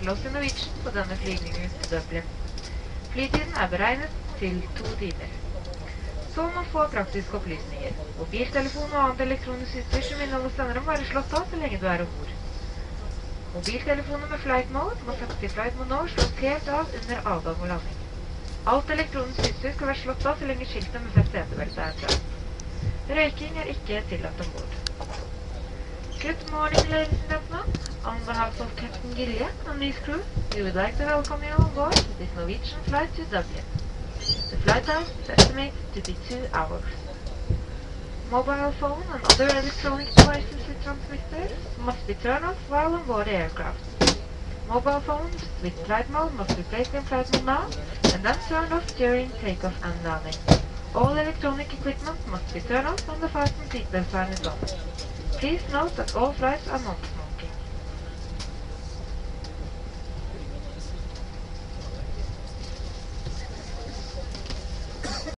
foreslås til Norwegian på denne flygningen til Dublin. Flytiden er beregnet til 2 timer. Så noen få praktiske opplysninger. Mobiltelefon og annet elektronisk utstyr som inneholder sendere må være slått av så lenge du er ombord. Mobiltelefoner med flight mode må settes til flight mode nå og slås helt av under avgang og landing. Alt elektronisk utstyr skal være slått av så lenge skiltet med fest setebelte er fra. Røyking er ikke tillatt ombord. Good morning, ladies and gentlemen. On behalf of Captain Gilje and his crew, we would like to welcome you on board this Norwegian flight to Dublin. The flight time is estimated to be 2 hours. Mobile phone and other electronic devices with transmitters must be turned off while on board the aircraft. Mobile phones with flight mode must be placed in flight mode now and then turned off during takeoff and landing. All electronic equipment must be turned off when the fasten seatbelt sign is on. Please note that all flights are not